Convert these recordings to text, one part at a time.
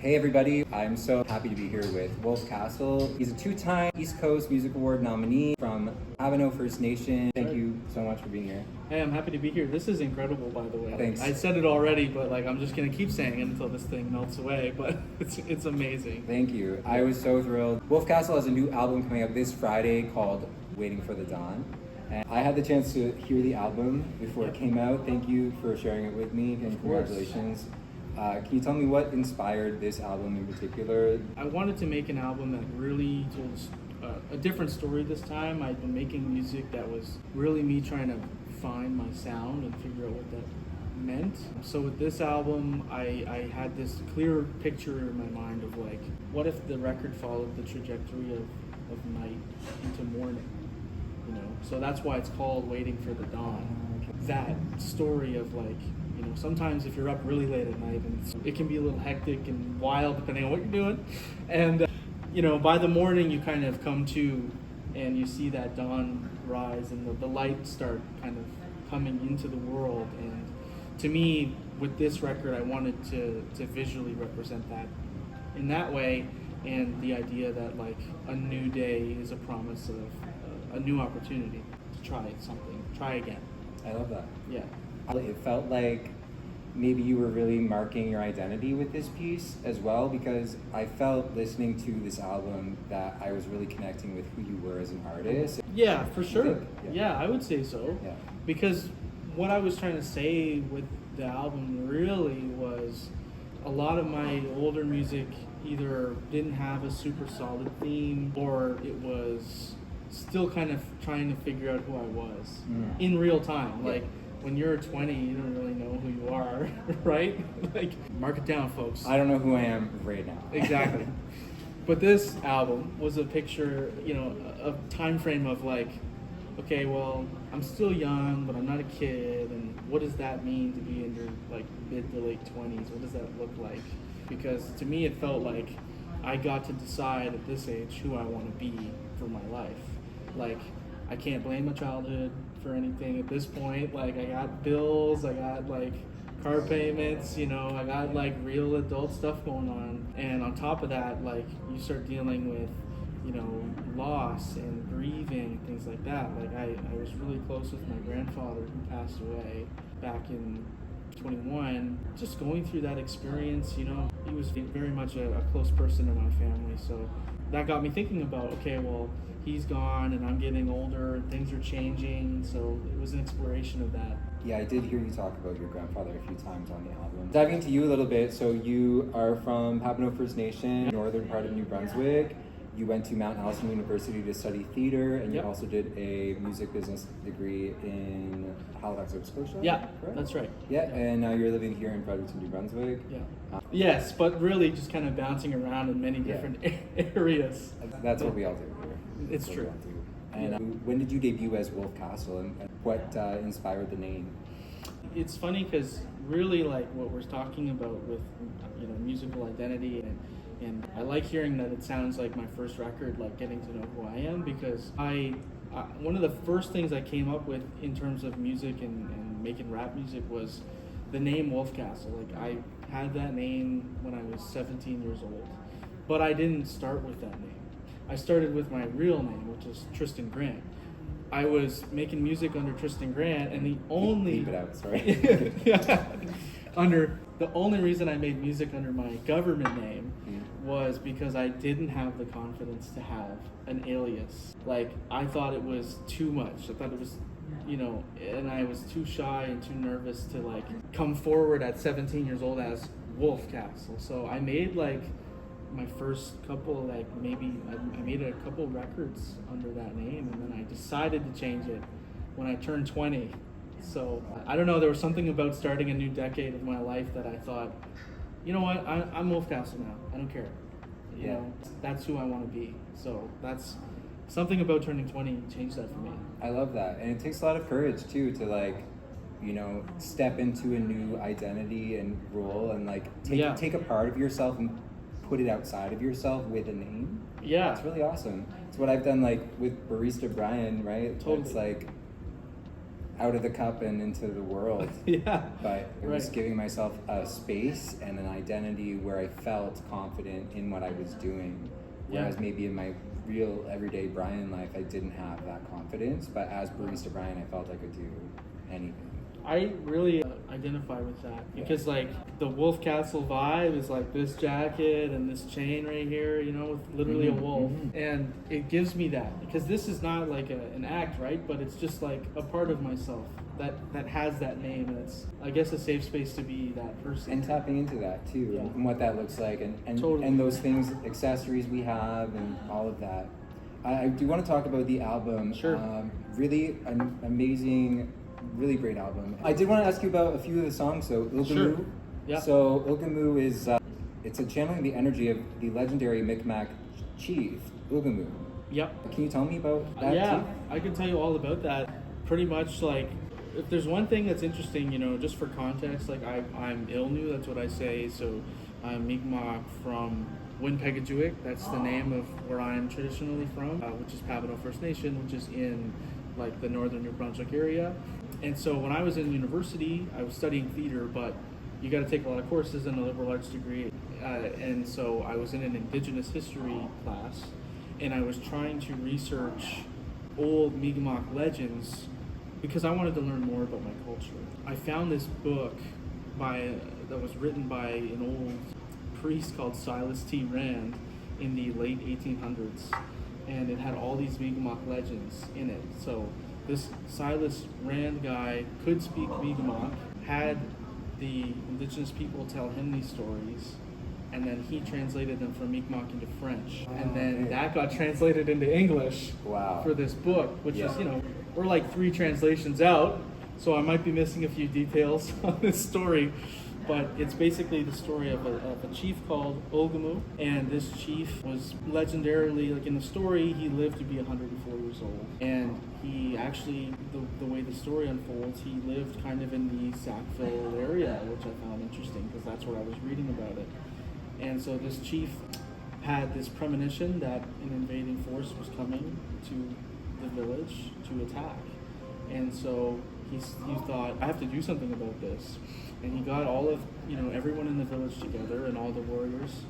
Hey everybody, I'm so happy to be here with Wolf Castle. He's a two-time East Coast Music Award nominee from Pabineau First Nation. Thank you so much for being here. Hey, I'm happy to be here. This is incredible, by the way. Thanks. I said it already, but I'm just gonna keep saying it until this thing melts away. But it's amazing. Thank you. I was so thrilled. Wolf Castle has a new album coming out this Friday called Waiting for the Dawn. And I had the chance to hear the album before it came out. Thank you for sharing it with me, and congratulations. Can you tell me what inspired this album in particular? I wanted to make an album that really told a different story this time. I'd been making music that was really me trying to find my sound and figure out what that meant. So with this album, I had this clear picture in my mind of what if the record followed the trajectory of night into morning? So that's why it's called Waiting for the Dawn. That story of sometimes if you're up really late at night and it can be a little hectic and wild depending on what you're doing. And, by the morning you kind of come to and you see that dawn rise and the light start kind of coming into the world. And to me, with this record, I wanted to visually represent that in that way, and the idea that a new day is a promise of a new opportunity to try something, try again. I love that. Yeah. It felt like maybe you were really marking your identity with this piece as well, because I felt listening to this album that I was really connecting with who you were as an artist. Yeah, for sure. Yeah. I would say so. Yeah. Because what I was trying to say with the album really was a lot of my older music either didn't have a super solid theme, or it was still kind of trying to figure out who I was in real time. Yeah. When you're 20, you don't really know who you are, right? Mark it down, folks. I don't know who I am right now. Exactly. But this album was a picture, a time frame of okay, well, I'm still young, but I'm not a kid, and what does that mean to be in your mid to late 20s? What does that look like? Because to me, it felt like I got to decide at this age who I want to be for my life. I can't blame my childhood for anything at this point. I got bills, I got car payments, I got real adult stuff going on. And on top of that, you start dealing with, loss and grieving, things like that. I was really close with my grandfather who passed away back in 21. Just going through that experience, he was very much a close person in my family. So that got me thinking about, okay, well, he's gone and I'm getting older and things are changing. So it was an exploration of that. Yeah, I did hear you talk about your grandfather a few times on the album. Diving into you a little bit, so you are from Pabineau First Nation, northern part of New Brunswick. You went to Mount Allison University to study theater, and you also did a music business degree in Halifax, Nova Scotia? Yeah, correct? That's right. Yeah, and now you're living here in Fredericton, New Brunswick. Yeah. Yes, but really just kind of bouncing around in many different areas. That's what we all do here. It's true. And when did you debut as Wolf Castle, and what inspired the name? It's funny because really what we're talking about with musical identity, and I like hearing that it sounds like my first record, getting to know who I am, because one of the first things I came up with in terms of music and making rap music was the name Wolf Castle. I had that name when I was 17 years old, but I didn't start with that name. I started with my real name, which is Tristan Grant. I was making music under Tristan Grant, and the only Keep it out, sorry. The only reason I made music under my government name was because I didn't have the confidence to have an alias. I thought it was too much. I thought it was, and I was too shy and too nervous to come forward at 17 years old as Wolf Castle. So I made my first couple, maybe I made a couple records under that name, and then I decided to change it when I turned 20. So I don't know, there was something about starting a new decade of my life that I thought, you know what, I'm Wolf Castle now. I don't care. That's who I want to be. So that's something about turning 20 changed that for me. I love that. And it takes a lot of courage too to step into a new identity and role and take a part of yourself and put it outside of yourself with a name. Yeah. It's really awesome. It's what I've done with Barista Brian, right? Totally. It's out of the cup and into the world. Yeah. But it was Right. giving myself a space and an identity where I felt confident in what I was doing. Whereas Yeah. maybe in my real everyday Brian life, I didn't have that confidence. But as Barista Brian, I felt I could do anything. I really identify with that because like the Wolf Castle vibe is like this jacket and this chain right here, you know, with literally a wolf, and it gives me that because this is not like an act, right? But it's just like a part of myself that has that name, and it's, I guess, a safe space to be that person. And tapping into that too, Yeah. and what that looks like, and Totally. and those things, accessories we have, and all of that. I do want to talk about the album. Sure. Really an amazing, really great album. I did want to ask you about a few of the songs. So Ilgamu. Sure. Yeah. So Ilgamu is it's a channeling the energy of the legendary Mi'kmaq chief Ilgamu. Yep. Can you tell me about that? Yeah, chief? I can tell you all about that. Pretty much, like, if there's one thing that's interesting, you know, just for context, like I'm Ilnu, that's what I say. So I'm Mi'kmaq from Winpegajuik. That's the name of where I'm traditionally from, which is Pabineau First Nation, which is in like the northern New Brunswick area. And so when I was in university, I was studying theater, but you got to take a lot of courses in a liberal arts degree. And so I was in an Indigenous history class, and I was trying to research old Mi'kmaq legends because I wanted to learn more about my culture. I found this book that was written by an old priest called Silas T. Rand in the late 1800s, and it had all these Mi'kmaq legends in it. So this Silas Rand guy could speak Mi'kmaq, had the indigenous people tell him these stories, and then he translated them from Mi'kmaq into French. And then okay. that got translated into English Wow. for this book, which Yeah. is, you know, we're like 3 translations out, so I might be missing a few details on this story. But it's basically the story of a chief called Ilgamu, and this chief was legendarily, like in the story, he lived to be 104 years old. And he actually, the way the story unfolds, he lived kind of in the Sackville area, which I found interesting because that's where I was reading about it. And so this chief had this premonition that an invading force was coming to the village to attack. And so he thought, I have to do something about this. And he got all of, you know, everyone in the village together and all the warriors,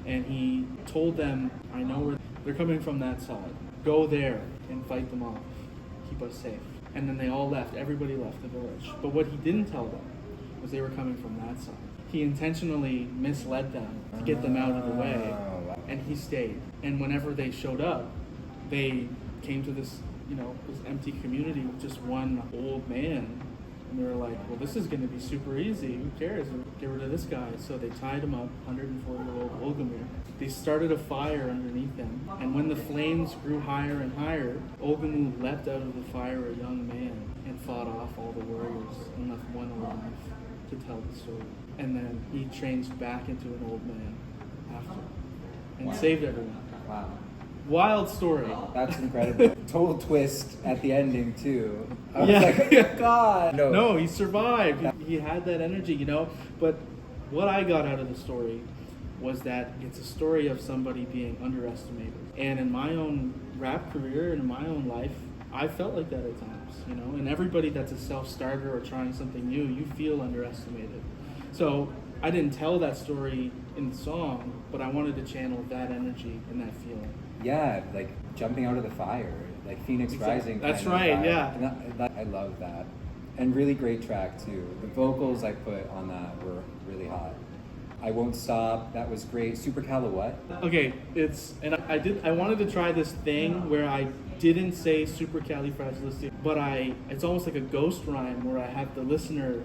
and he told them, I know where they're coming from, that side. Go there and fight them off. Keep us safe. And then they all left. Everybody left the village. But what he didn't tell them was they were coming from that side. He intentionally misled them to get them out of the way, and he stayed. And whenever they showed up, they came to this, you know, this empty community with just one old man. And they were like, well, this is going to be super easy. Who cares? We'll get rid of this guy. So they tied him up, 104-year-old Ilgamu. They started a fire underneath him. And when the flames grew higher and higher, Ilgamu leapt out of the fire a young man and fought off all the warriors and left one alive to tell the story. And then he changed back into an old man after and saved everyone. Wow. Wild story. That's incredible. Total twist at the ending too. I was Yeah. like, oh God. No, he survived. He had that energy, you know. But what I got out of the story was that it's a story of somebody being underestimated. And in my own rap career and in my own life, I felt like that at times, you know. And everybody that's a self-starter or trying something new, you feel underestimated. So I didn't tell that story in the song, but I wanted to channel that energy and that feeling. Yeah, like jumping out of the fire, like Phoenix Rising. That's kind of right, vibe. yeah. And I love that. And really great track too. The vocals I put on that were really hot. I Won't Stop, that was great. Supercali what? Okay, I wanted to try this thing where I didn't say supercalifragilistic, but it's almost like a ghost rhyme where I have the listener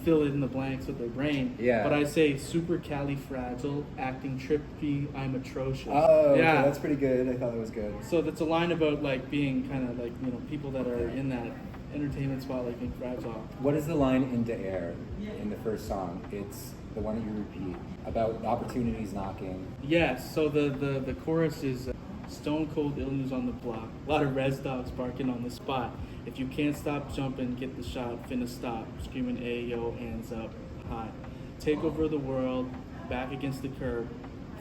fill in the blanks with their brain. Yeah. But I say supercalifragile, acting trippy, I'm atrocious. Oh, yeah. okay, that's pretty good. I thought that was good. So that's a line about like being kind of like, you know, people that are in that entertainment spot like being fragile. What is the line into air in the first song? It's the one that you repeat about opportunities knocking. Yes, so the chorus is stone cold Ilnu's on the block. A lot of res dogs barking on the spot. If you can't stop jumping, get the shot, finna stop. Screaming ayo, hands up, hot. Take over the world, back against the curb.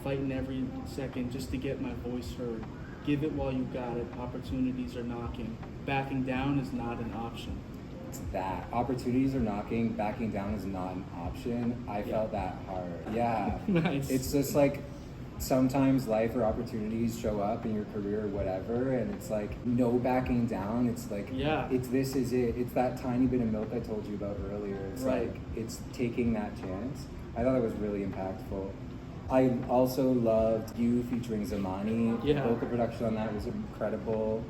Fighting every second just to get my voice heard. Give it while you got it, opportunities are knocking. Backing down is not an option. It's that. Opportunities are knocking, backing down is not an option. I felt that hard. Yeah. Nice. It's just like sometimes life or opportunities show up in your career or whatever, and it's like no backing down. It's like, this is it. It's that tiny bit of milk I told you about earlier. It's like, it's taking that chance. I thought it was really impactful. I also loved you featuring Zamani. Yeah. The vocal production on that was incredible.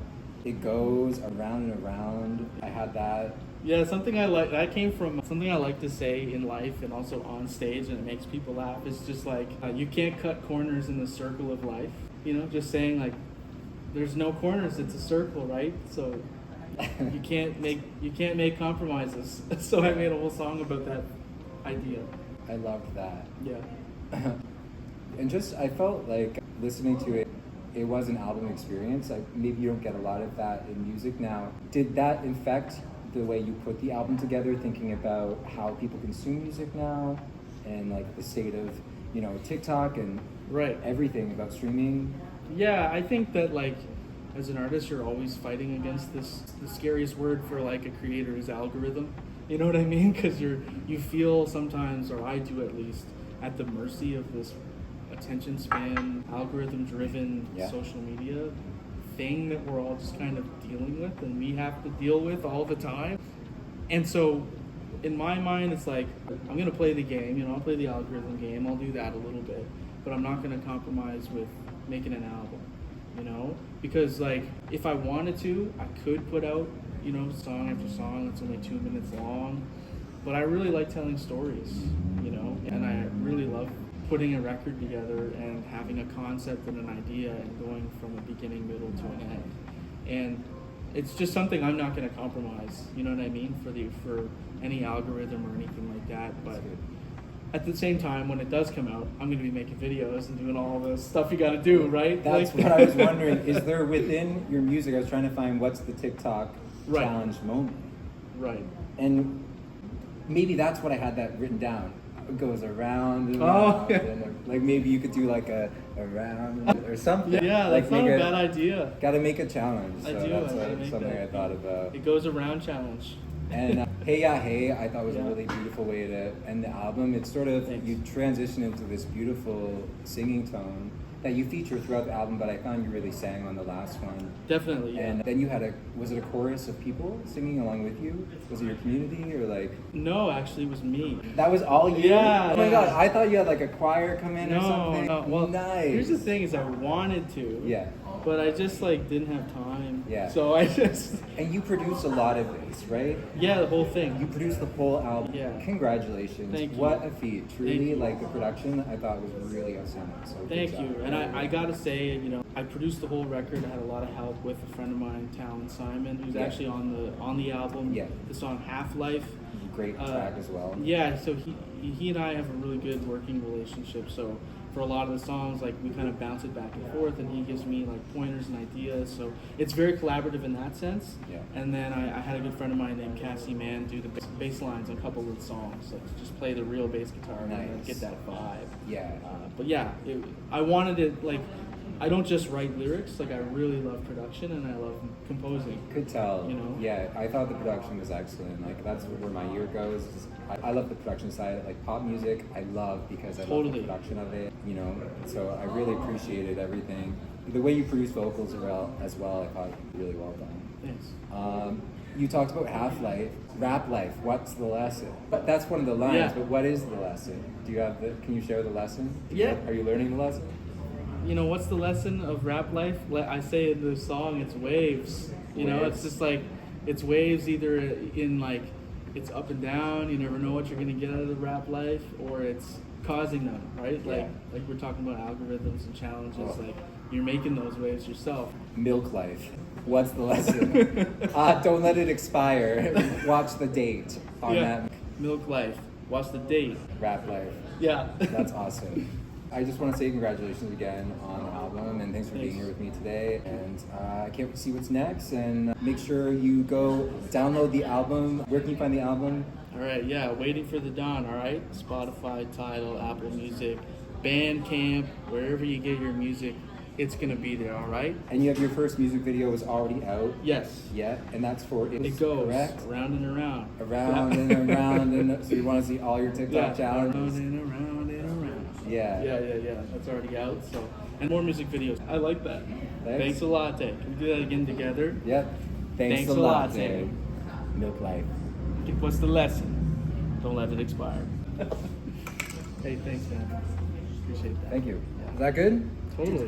It goes around and around. I had that. Yeah, something I like. That came from something I like to say in life and also on stage, and it makes people laugh. It's just like you can't cut corners in the circle of life. You know, just saying like, there's no corners. It's a circle, right? So you can't make compromises. So I made a whole song about that idea. I loved that. Yeah. And just I felt like listening to it. It was an album experience. Like maybe you don't get a lot of that in music now. Did that affect the way you put the album together, thinking about how people consume music now and like the state of, you know, TikTok and everything about streaming? Yeah, I think that like as an artist you're always fighting against the scariest word for like a creator is algorithm. You know what I mean? Because you feel sometimes, or I do at least, at the mercy of this attention span, algorithm driven social media thing that we're all just kind of dealing with and we have to deal with all the time. And so in my mind it's like, I'm gonna play the game, you know, I'll play the algorithm game, I'll do that a little bit, but I'm not gonna compromise with making an album, you know? Because like if I wanted to, I could put out, you know, song after song that's only 2 minutes long, but I really like telling stories, you know, and I really love putting a record together and having a concept and an idea and going from a beginning, middle to an end. And it's just something I'm not going to compromise, you know what I mean, for any algorithm or anything like that. But at the same time, when it does come out, I'm going to be making videos and doing all the stuff you got to do, right? That's what I was wondering. Is there within your music, I was trying to find what's the TikTok challenge moment. Right. And maybe that's what I had that written down. It goes around and around, and like maybe you could do like a round or something. Yeah, like that's not a bad idea. Gotta make a challenge. So that's something I thought about. It goes around challenge. And Hey Ya Hey, I thought was a really beautiful way to end the album. It's sort of, you transition into this beautiful singing tone that you feature throughout the album, but I found you really sang on the last one. Definitely, yeah. And then you had was it a chorus of people singing along with you? Was it your community or like? No, actually it was me. That was all you? Yeah. Oh my God, I thought you had like a choir come in or something. No, well, nice. Here's the thing is I wanted to. Yeah. But I just like didn't have time. Yeah. So I just. And you produced a lot of this, right? Yeah, the whole thing. You produced the whole album. Yeah. Congratulations. Thank you. What a feat. Truly, like the production, I thought was really awesome. So thank you. And I gotta say, you know, I produced the whole record. I had a lot of help with a friend of mine, Talon Simon, who's actually on the album. Yeah. The song Half Life. Great track as well. Yeah. So he and I have a really good working relationship. So for a lot of the songs, like we kind of bounce it back and forth, and he gives me like pointers and ideas. So it's very collaborative in that sense. Yeah. And then I had a good friend of mine named Cassie Mann do the bass lines on a couple of the songs, like just play the real bass guitar and get that vibe. Yeah. But yeah, I wanted it like. I don't just write lyrics, like I really love production and I love composing. Could tell. You know? Yeah, I thought the production was excellent. Like that's where my ear goes. I love the production side. Like pop music, I love because I love the production of it. You know, so I really appreciated everything. The way you produce vocals as well, I thought really well done. Thanks. You talked about half-life, rap life. What's the lesson? But that's one of the lines. Yeah. But what is the lesson? Do you have Can you share the lesson? Are you learning the lesson? You know, what's the lesson of rap life? I say in the song, it's waves. You know, it's just like, it's waves either in like, it's up and down, you never know what you're going to get out of the rap life, or it's causing them, right? Like we're talking about algorithms and challenges, like you're making those waves yourself. Milk life. What's the lesson? Don't let it expire. Watch the date on that. Milk life. Watch the date. Rap life. Yeah. That's awesome. I just want to say congratulations again on the album, and thanks for being here with me today. And I can't wait to see what's next. And make sure you go download the album. Where can you find the album? All right, Waiting for the Dawn. All right, Spotify, Tidal, Apple Music, Bandcamp, wherever you get your music. it's gonna be there. All right. And you have your first music video was already out. Yes. Yeah, and that's for It goes correct? around and around. Around Yeah. and around, and so you want to see all your TikTok Yeah. challenges. Around and around and around. Yeah. Yeah. That's already out. So, and more music videos. I like that. Thanks. Thanks a latte. Can we do that again together? Yep. Thanks a lot, Dave. Milk Life. What's the lesson? Don't let it expire. Hey, thanks, man. Appreciate that. Thank you. Is that good? Totally.